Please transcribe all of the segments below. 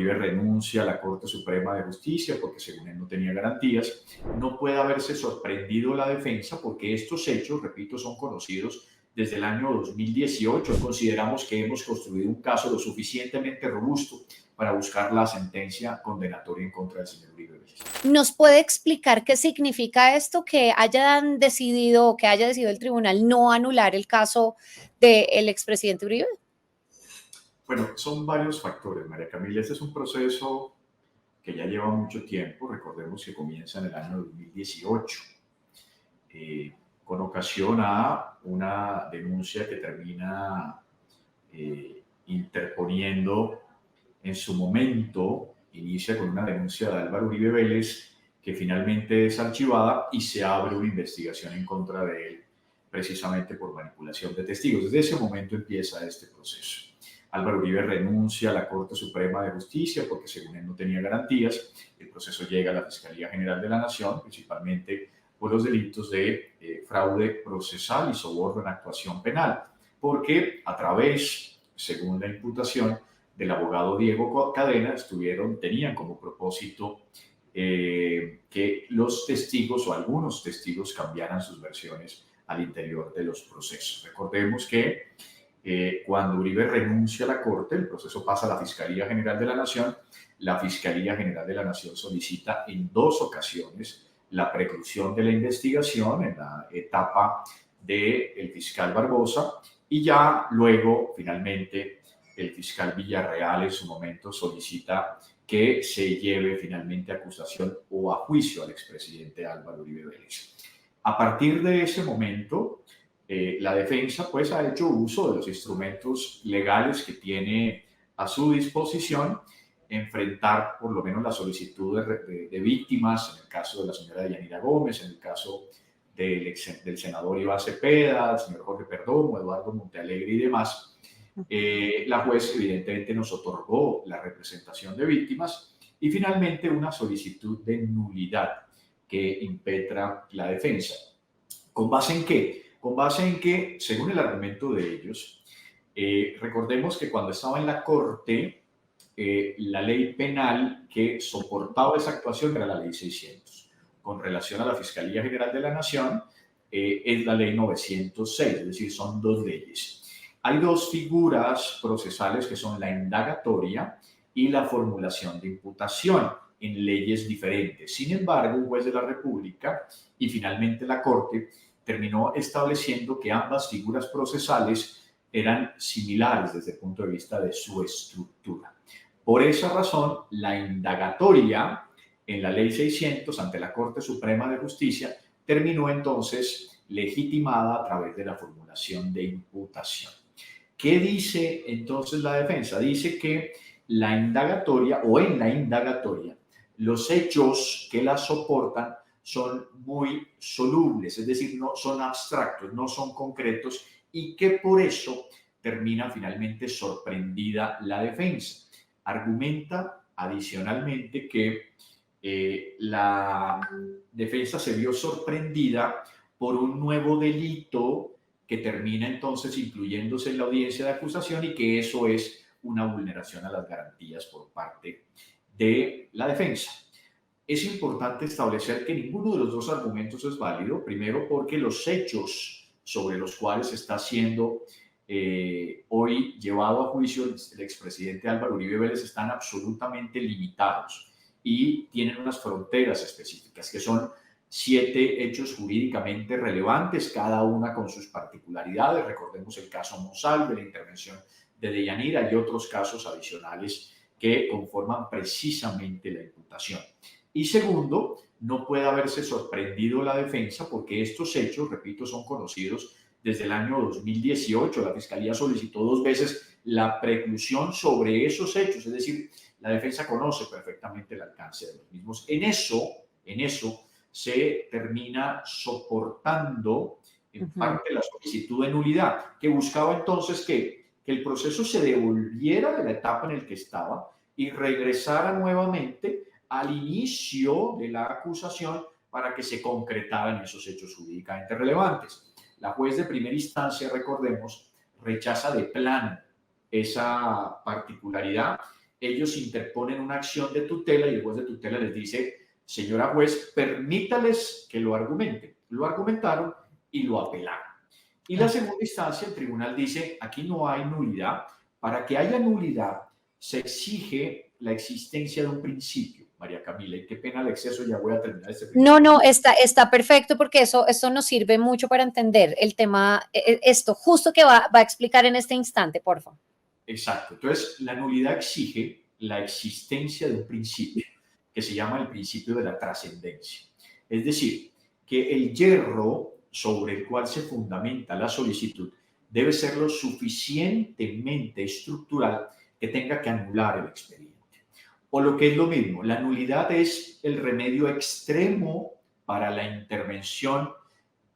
Uribe renuncia a la Corte Suprema de Justicia porque según él no tenía garantías. No puede haberse sorprendido la defensa porque estos hechos, repito, son conocidos desde el año 2018. Consideramos que hemos construido un caso lo suficientemente robusto para buscar la sentencia condenatoria en contra del señor Uribe Vélez. ¿Nos puede explicar qué significa esto, que haya decidido el tribunal no anular el caso del expresidente Uribe? Bueno, son varios factores, María Camila. Este es un proceso que ya lleva mucho tiempo. Recordemos que comienza en el año 2018, con ocasión a una denuncia que termina interponiendo en su momento, inicia con una denuncia de Álvaro Uribe Vélez, que finalmente es archivada y se abre una investigación en contra de él, precisamente por manipulación de testigos. Desde ese momento empieza este proceso. Álvaro Uribe renuncia a la Corte Suprema de Justicia porque según él no tenía garantías. El proceso llega a la Fiscalía General de la Nación, principalmente por los delitos de fraude procesal y soborno en actuación penal, porque a través, según la imputación del abogado Diego Cadena, tenían como propósito que los testigos o algunos testigos cambiaran sus versiones al interior de los procesos. Recordemos que cuando Uribe renuncia a la Corte, el proceso pasa a la Fiscalía General de la Nación. La Fiscalía General de la Nación solicita en 2 ocasiones la preclusión de la investigación en la etapa del fiscal Barbosa y ya luego, finalmente, el fiscal Villarreal en su momento solicita que se lleve finalmente a acusación o a juicio al expresidente Álvaro Uribe Vélez. A partir de ese momento, la defensa pues ha hecho uso de los instrumentos legales que tiene a su disposición, enfrentar por lo menos la solicitud de víctimas, en el caso de la señora Yanira Gómez, en el caso del senador Iván Cepeda, el señor Jorge Perdomo, Eduardo Montealegre y demás. La juez evidentemente nos otorgó la representación de víctimas y finalmente una solicitud de nulidad que impetra la defensa. ¿Con base en qué? Con base en que, según el argumento de ellos, recordemos que cuando estaba en la Corte, la ley penal que soportaba esa actuación era la ley 600. Con relación a la Fiscalía General de la Nación, es la ley 906, es decir, son 2 leyes. Hay 2 figuras procesales que son la indagatoria y la formulación de imputación en leyes diferentes. Sin embargo, un juez de la República y finalmente la Corte terminó estableciendo que ambas figuras procesales eran similares desde el punto de vista de su estructura. Por esa razón, la indagatoria en la Ley 600 ante la Corte Suprema de Justicia terminó entonces legitimada a través de la formulación de imputación. ¿Qué dice entonces la defensa? Dice que la indagatoria o en la indagatoria los hechos que la soportan son muy solubles, es decir, no son abstractos, no son concretos y que por eso termina finalmente sorprendida la defensa. Argumenta adicionalmente que la defensa se vio sorprendida por un nuevo delito que termina entonces incluyéndose en la audiencia de acusación y que eso es una vulneración a las garantías por parte de la defensa. Es importante establecer que ninguno de los 2 argumentos es válido, primero porque los hechos sobre los cuales está siendo hoy llevado a juicio el expresidente Álvaro Uribe Vélez están absolutamente limitados y tienen unas fronteras específicas, que son 7 hechos jurídicamente relevantes, cada una con sus particularidades. Recordemos el caso Monsalve, la intervención de Deyanira y otros casos adicionales que conforman precisamente la imputación. Y segundo, no puede haberse sorprendido la defensa porque estos hechos, repito, son conocidos desde el año 2018. La Fiscalía solicitó 2 veces la preclusión sobre esos hechos, es decir, la defensa conoce perfectamente el alcance de los mismos. En eso se termina soportando en parte la solicitud de nulidad, que buscaba entonces que el proceso se devolviera de la etapa en la que estaba y regresara nuevamente al inicio de la acusación para que se concretaran esos hechos jurídicamente relevantes. La juez de primera instancia, recordemos, rechaza de plano esa particularidad ellos interponen una acción de tutela y el juez de tutela les dice, señora juez, permítales que lo argumenten. Lo argumentaron y lo apelaron. Y la segunda instancia, el tribunal dice, aquí no hay nulidad. Para que haya nulidad, se exige la existencia de un principio, María Camila, y qué pena el exceso, ya voy a terminar este principio. No, está perfecto porque eso nos sirve mucho para entender el tema, esto justo que va a explicar en este instante, por favor. Exacto. Entonces, la nulidad exige la existencia de un principio que se llama el principio de la trascendencia. Es decir, que el hierro sobre el cual se fundamenta la solicitud debe ser lo suficientemente estructural que tenga que anular el expediente. O lo que es lo mismo, la nulidad es el remedio extremo para la intervención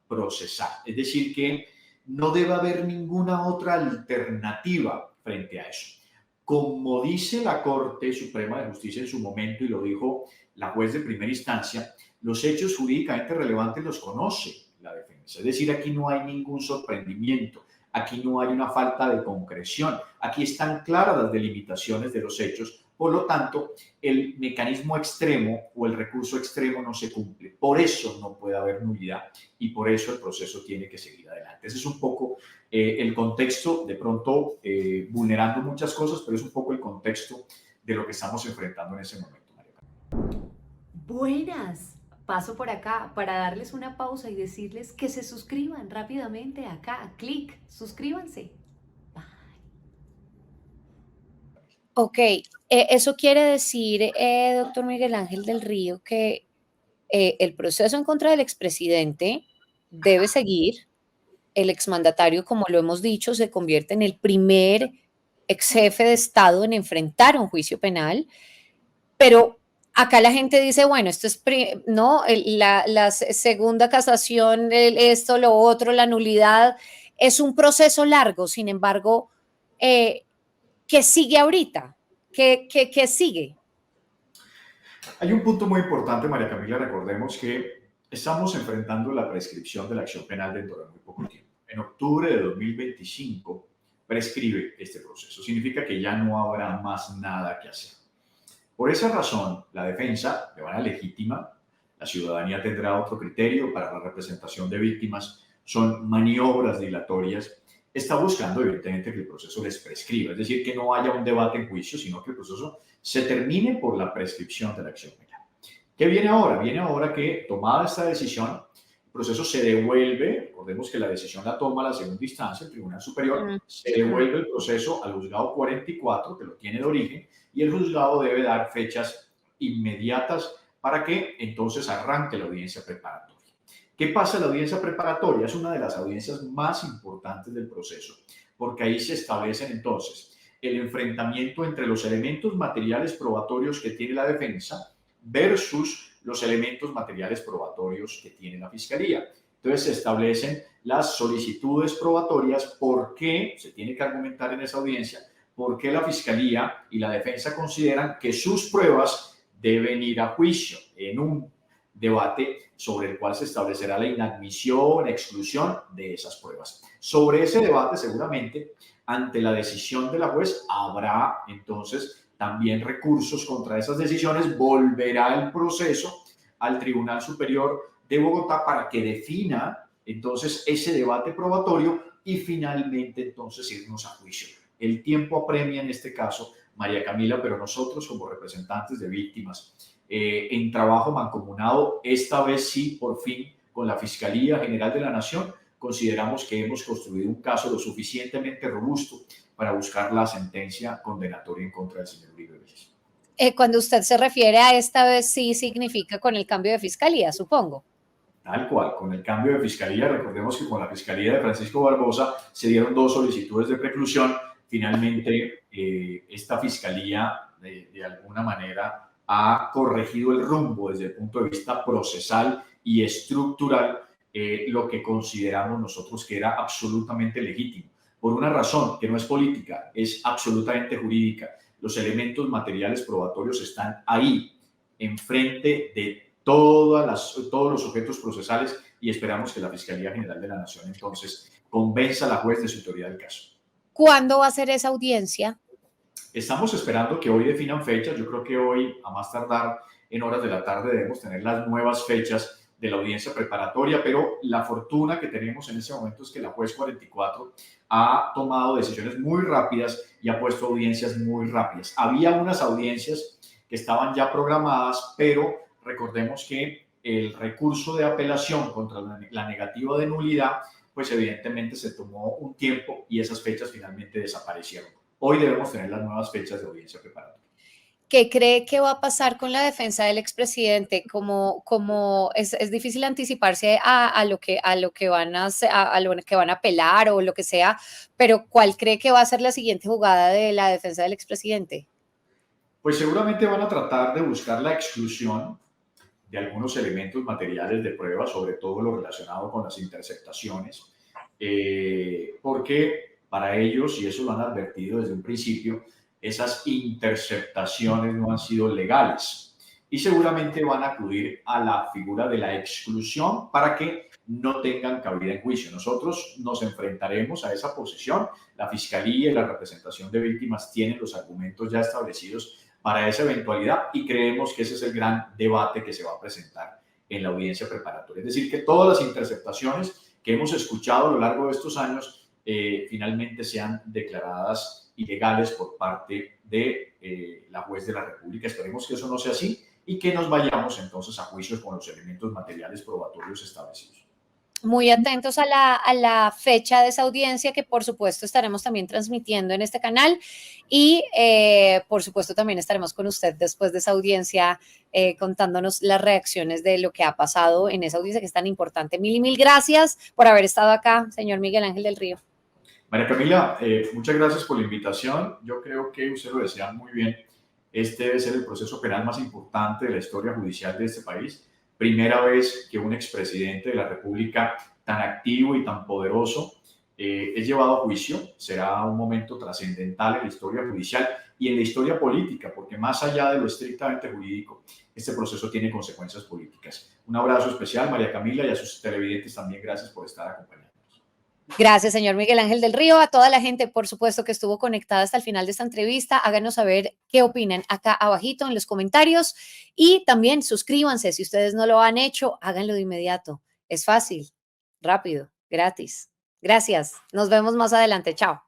procesal. Es decir, que no debe haber ninguna otra alternativa frente a eso. Como dice la Corte Suprema de Justicia en su momento, y lo dijo la juez de primera instancia, los hechos jurídicamente relevantes los conoce la defensa. Es decir, aquí no hay ningún sorprendimiento, aquí no hay una falta de concreción, aquí están claras las delimitaciones de los hechos. Por lo tanto, el mecanismo extremo o el recurso extremo no se cumple. Por eso no puede haber nulidad y por eso el proceso tiene que seguir adelante. Ese es un poco el contexto, de pronto vulnerando muchas cosas, pero es un poco el contexto de lo que estamos enfrentando en ese momento, María Camila. Buenas. Paso por acá para darles una pausa y decirles que se suscriban rápidamente acá. Clic, suscríbanse. Ok, eso quiere decir, doctor Miguel Ángel del Río, que el proceso en contra del expresidente debe seguir. El exmandatario, como lo hemos dicho, se convierte en el primer ex jefe de Estado en enfrentar un juicio penal, pero acá la gente dice, bueno, esto es, ¿no? La segunda casación, esto, lo otro, la nulidad, es un proceso largo, sin embargo, ¿qué sigue ahorita? ¿Qué sigue? Hay un punto muy importante, María Camila, recordemos que estamos enfrentando la prescripción de la acción penal dentro de muy poco tiempo. En octubre de 2025 prescribe este proceso. Significa que ya no habrá más nada que hacer. Por esa razón, la defensa, de manera legítima, la ciudadanía tendrá otro criterio para la representación de víctimas, son maniobras dilatorias, está buscando evidentemente que el proceso les prescriba, es decir, que no haya un debate en juicio, sino que el proceso se termine por la prescripción de la acción penal. ¿Qué viene ahora? Viene ahora que, tomada esta decisión, el proceso se devuelve, recordemos que la decisión la toma la segunda instancia, el Tribunal Superior, se devuelve el proceso al juzgado 44, que lo tiene de origen, y el juzgado debe dar fechas inmediatas para que entonces arranque la audiencia preparatoria. ¿Qué pasa en la audiencia preparatoria? Es una de las audiencias más importantes del proceso, porque ahí se establecen entonces el enfrentamiento entre los elementos materiales probatorios que tiene la defensa versus los elementos materiales probatorios que tiene la fiscalía. Entonces se establecen las solicitudes probatorias, por qué se tiene que argumentar en esa audiencia, por qué la fiscalía y la defensa consideran que sus pruebas deben ir a juicio en un debate sobre el cual se establecerá la inadmisión, exclusión de esas pruebas. Sobre ese debate, seguramente, ante la decisión de la juez, habrá entonces también recursos contra esas decisiones, volverá el proceso al Tribunal Superior de Bogotá para que defina entonces ese debate probatorio y finalmente entonces irnos a juicio. El tiempo apremia en este caso, María Camila, pero nosotros como representantes de víctimas, en trabajo mancomunado, esta vez sí, por fin, con la Fiscalía General de la Nación, consideramos que hemos construido un caso lo suficientemente robusto para buscar la sentencia condenatoria en contra del señor Uribe Vélez. Cuando usted se refiere a esta vez sí, significa con el cambio de fiscalía, supongo. Tal cual, con el cambio de fiscalía, recordemos que con la fiscalía de Francisco Barbosa se dieron 2 solicitudes de preclusión. Finalmente, esta fiscalía, de alguna manera, ha corregido el rumbo desde el punto de vista procesal y estructural, lo que consideramos nosotros que era absolutamente legítimo, por una razón que no es política, es absolutamente jurídica. Los materiales probatorios están ahí, enfrente de todos los sujetos procesales, y esperamos que la Fiscalía General de la Nación entonces convenza a la juez de su autoridad del caso. ¿Cuándo va a ser esa audiencia? Estamos esperando que hoy definan fechas. Yo creo que hoy, a más tardar en horas de la tarde, debemos tener las nuevas fechas de la audiencia preparatoria, pero la fortuna que tenemos en ese momento es que la juez 44 ha tomado decisiones muy rápidas y ha puesto audiencias muy rápidas. Había unas audiencias que estaban ya programadas, pero recordemos que el recurso de apelación contra la negativa de nulidad, pues evidentemente se tomó un tiempo y esas fechas finalmente desaparecieron. Hoy debemos tener las nuevas fechas de audiencia preparatoria. ¿Qué cree que va a pasar con la defensa del expresidente? Como es difícil anticiparse a lo que van a lo que van a apelar o lo que sea, pero ¿cuál cree que va a ser la siguiente jugada de la defensa del expresidente? Pues seguramente van a tratar de buscar la exclusión de algunos elementos materiales de prueba, sobre todo lo relacionado con las interceptaciones, porque para ellos, y eso lo han advertido desde un principio, esas interceptaciones no han sido legales y seguramente van a acudir a la figura de la exclusión para que no tengan cabida en juicio. Nosotros nos enfrentaremos a esa posición. La Fiscalía y la representación de víctimas tienen los argumentos ya establecidos para esa eventualidad y creemos que ese es el gran debate que se va a presentar en la audiencia preparatoria. Es decir, que todas las interceptaciones que hemos escuchado a lo largo de estos años finalmente sean declaradas ilegales por parte de la juez de la República. Esperemos que eso no sea así y que nos vayamos entonces a juicios con los elementos materiales probatorios establecidos. Muy atentos a la fecha de esa audiencia que por supuesto estaremos también transmitiendo en este canal y por supuesto también estaremos con usted después de esa audiencia contándonos las reacciones de lo que ha pasado en esa audiencia que es tan importante. Mil y mil gracias por haber estado acá, señor Miguel Ángel del Río. María Camila, muchas gracias por la invitación. Yo creo que usted lo decía muy bien. Este debe ser el proceso penal más importante de la historia judicial de este país. Primera vez que un expresidente de la República tan activo y tan poderoso es llevado a juicio. Será un momento trascendental en la historia judicial y en la historia política, porque más allá de lo estrictamente jurídico, este proceso tiene consecuencias políticas. Un abrazo especial, María Camila, y a sus televidentes también gracias por estar acompañándonos. Gracias, señor Miguel Ángel del Río. A toda la gente, por supuesto, que estuvo conectada hasta el final de esta entrevista, háganos saber qué opinan acá abajito en los comentarios y también suscríbanse. Si ustedes no lo han hecho, háganlo de inmediato. Es fácil, rápido, gratis. Gracias. Nos vemos más adelante. Chao.